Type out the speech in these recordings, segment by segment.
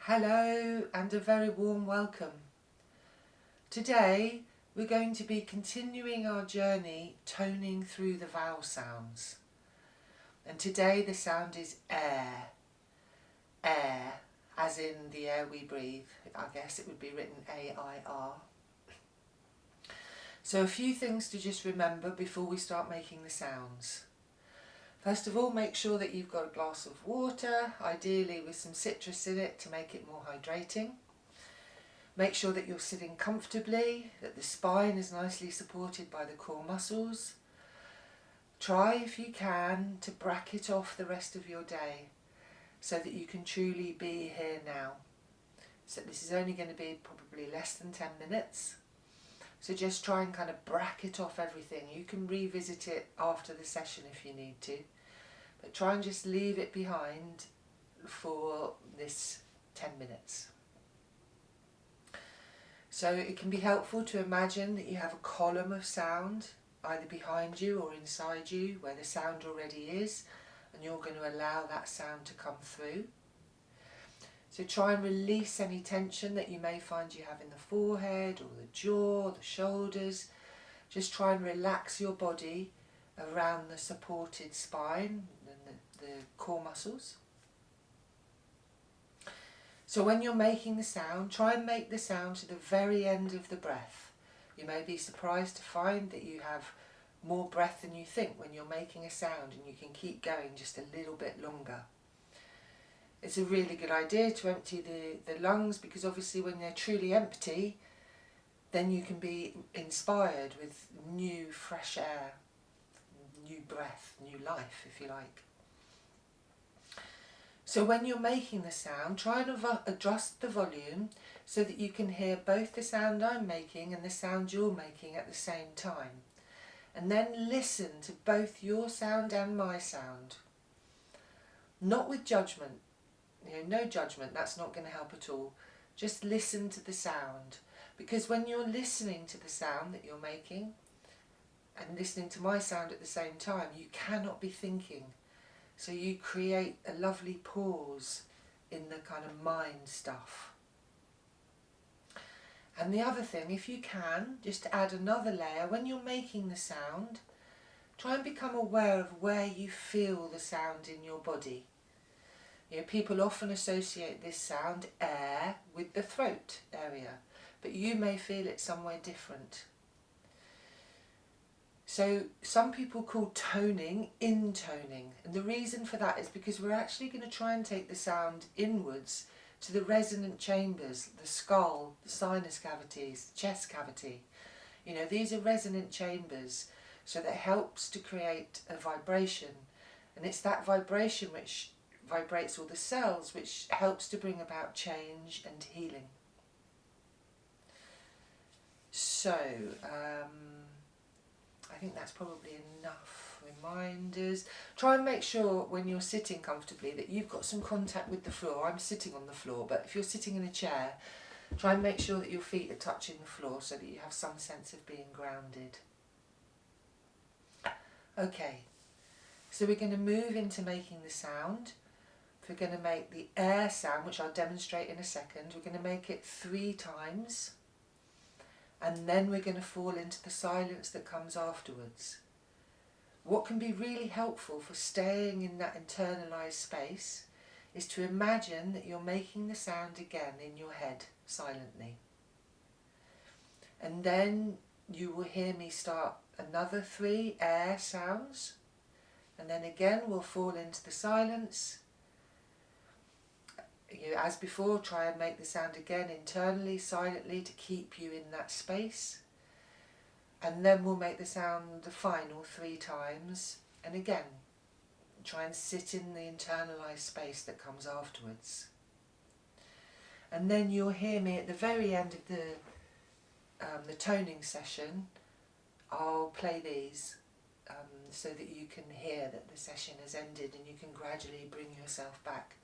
Hello and a very warm welcome. Today we're going to be continuing our journey toning through the vowel sounds. And today the sound is air. Air, as in the air we breathe. I guess it would be written A-I-R. So a few things to just remember before we start making the sounds. First of all, make sure that you've got a glass of water, ideally with some citrus in it to make it more hydrating. Make sure that you're sitting comfortably, that the spine is nicely supported by the core muscles. Try, if you can, to bracket off the rest of your day so that you can truly be here now. So this is only going to be probably less than 10 minutes. So just try and kind of bracket off everything. You can revisit it after the session if you need to. But try and just leave it behind for this 10 minutes. So it can be helpful to imagine that you have a column of sound either behind you or inside you where the sound already is, and you're going to allow that sound to come through. So try and release any tension that you may find you have in the forehead or the jaw, the shoulders. Just try and relax your body around the supported spine and the core muscles. So when you're making the sound, try and make the sound to the very end of the breath. You may be surprised to find that you have more breath than you think when you're making a sound, and you can keep going just a little bit longer. It's a really good idea to empty the lungs, because obviously when they're truly empty, then you can be inspired with new fresh air, new breath, new life, if you like. So when you're making the sound, try and adjust the volume so that you can hear both the sound I'm making and the sound you're making at the same time. And then listen to both your sound and my sound. Not with judgment. No judgment, that's not going to help at all. Just listen to the sound. Because when you're listening to the sound that you're making and listening to my sound at the same time, you cannot be thinking. So you create a lovely pause in the kind of mind stuff. And the other thing, if you can, just to add another layer, when you're making the sound, try and become aware of where you feel the sound in your body. People often associate this sound, air, with the throat area, but you may feel it somewhere different. So some people call toning intoning, and the reason for that is because we're actually going to try and take the sound inwards to the resonant chambers, the skull, the sinus cavities, the chest cavity. These are resonant chambers, so that helps to create a vibration, and it's that vibration which vibrates all the cells, which helps to bring about change and healing. So, I think that's probably enough reminders. Try and make sure when you're sitting comfortably that you've got some contact with the floor. I'm sitting on the floor, but if you're sitting in a chair, try and make sure that your feet are touching the floor so that you have some sense of being grounded. Okay, so we're going to move into making the sound. We're going to make the air sound, which I'll demonstrate in a second. We're going to make it 3 times. And then we're going to fall into the silence that comes afterwards. What can be really helpful for staying in that internalised space is to imagine that you're making the sound again in your head, silently. And then you will hear me start another 3 air sounds, and then again we'll fall into the silence. As before, try and make the sound again internally, silently, to keep you in that space. And then we'll make the sound the final 3 times. And again, try and sit in the internalised space that comes afterwards. And then you'll hear me at the very end of the toning session. I'll play these so that you can hear that the session has ended, and you can gradually bring yourself back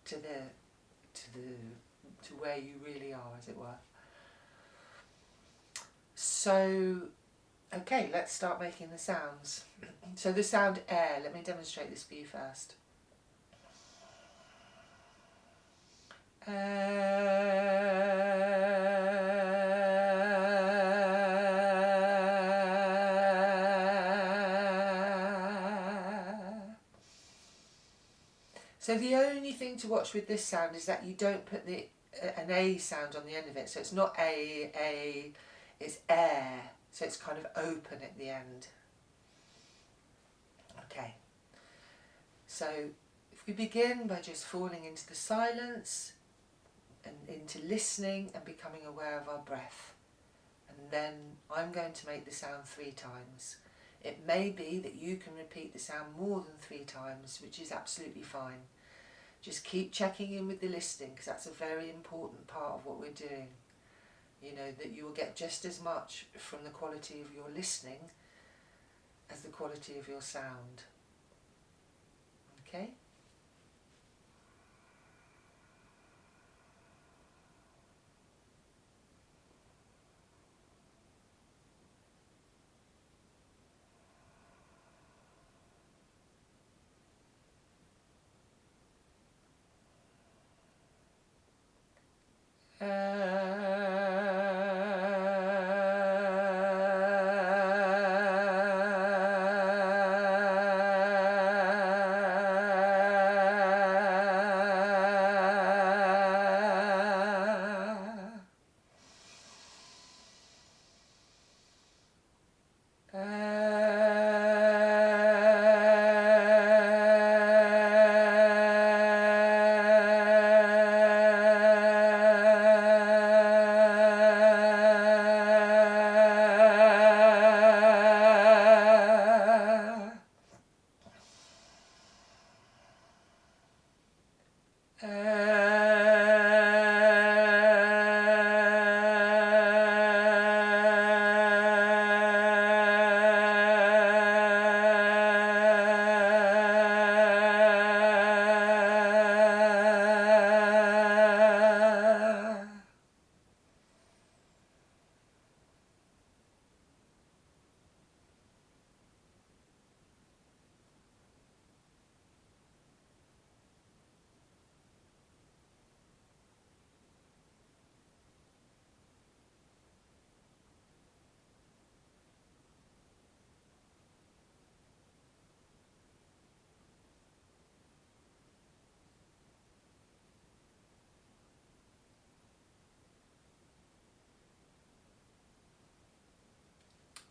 to where you really are, as it were. So, okay, let's start making the sounds. So the sound air, let me demonstrate this for you first. So the only thing to watch with this sound is that you don't put an A sound on the end of it. So it's not a, it's air. So it's kind of open at the end. Okay. So if we begin by just falling into the silence and into listening and becoming aware of our breath. And then I'm going to make the sound 3 times. It may be that you can repeat the sound more than 3 times, which is absolutely fine. Just keep checking in with the listening, because that's a very important part of what we're doing. You know, that you will get just as much from the quality of your listening as the quality of your sound. Okay?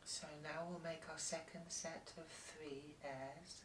So now we'll make our second set of 3 airs.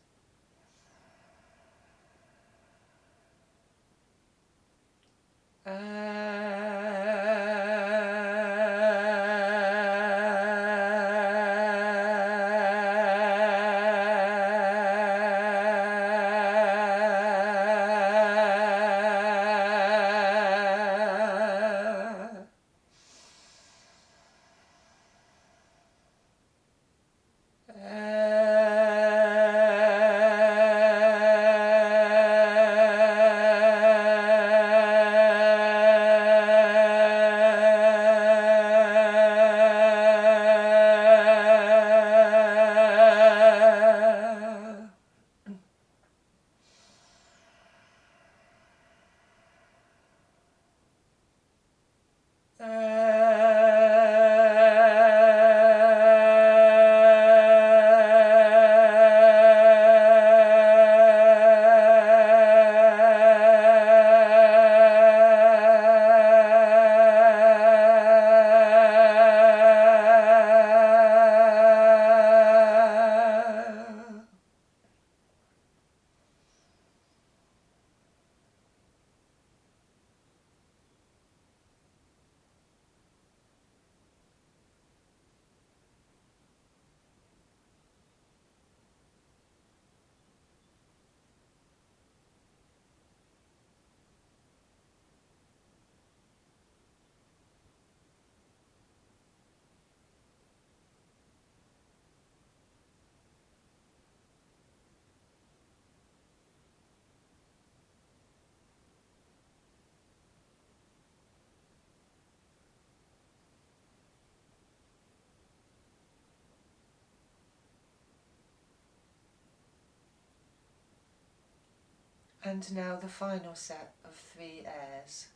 And now the final set of 3 airs.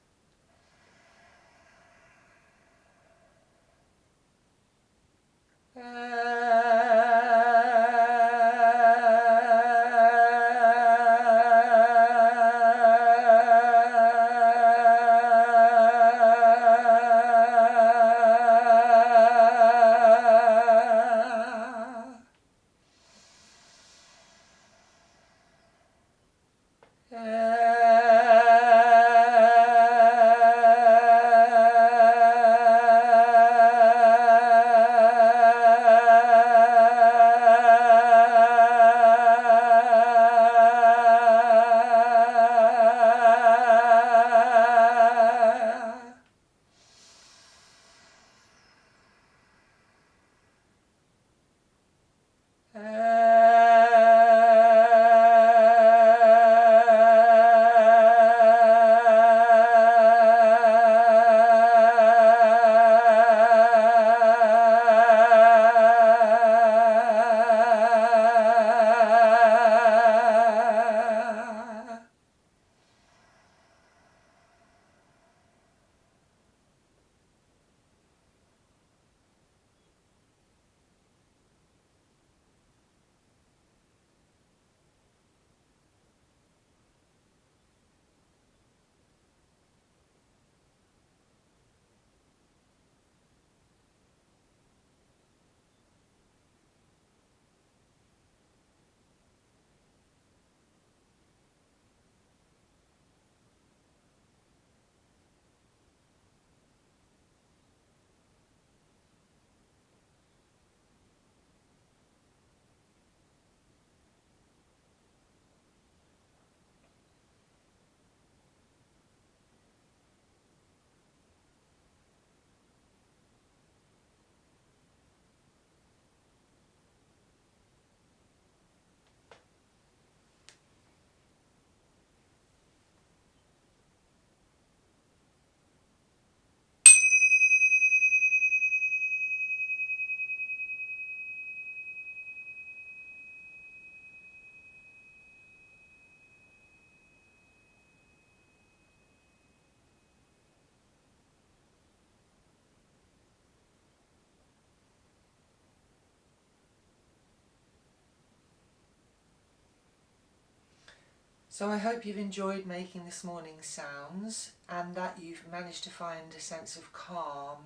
So I hope you've enjoyed making this morning's sounds and that you've managed to find a sense of calm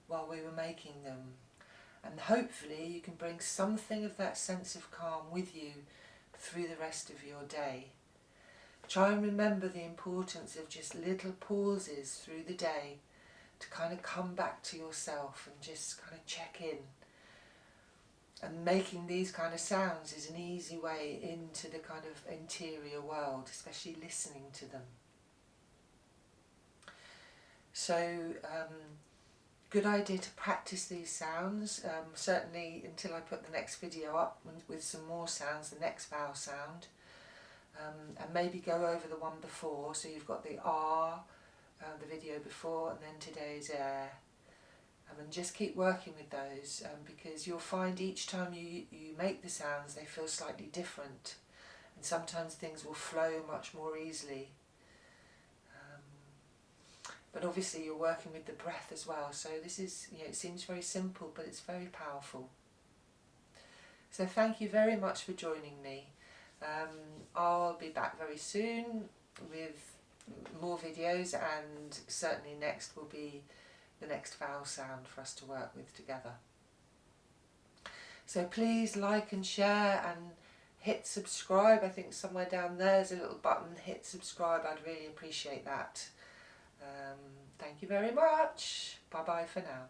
while we were making them. And hopefully you can bring something of that sense of calm with you through the rest of your day. Try and remember the importance of just little pauses through the day to kind of come back to yourself and just kind of check in. And making these kind of sounds is an easy way into the kind of interior world, especially listening to them. So, good idea to practice these sounds, certainly until I put the next video up with some more sounds, the next vowel sound. And maybe go over the one before, so you've got the R, the video before, and then today's air. And just keep working with those, because you'll find each time you make the sounds they feel slightly different, and sometimes things will flow much more easily. But obviously you're working with the breath as well, so this is, it seems very simple but it's very powerful. So thank you very much for joining me. I'll be back very soon with more videos, and certainly next will be the next vowel sound for us to work with together. So please like and share and hit subscribe. I think somewhere down there's a little button, hit subscribe. I'd really appreciate that. Thank you very much. Bye bye for now.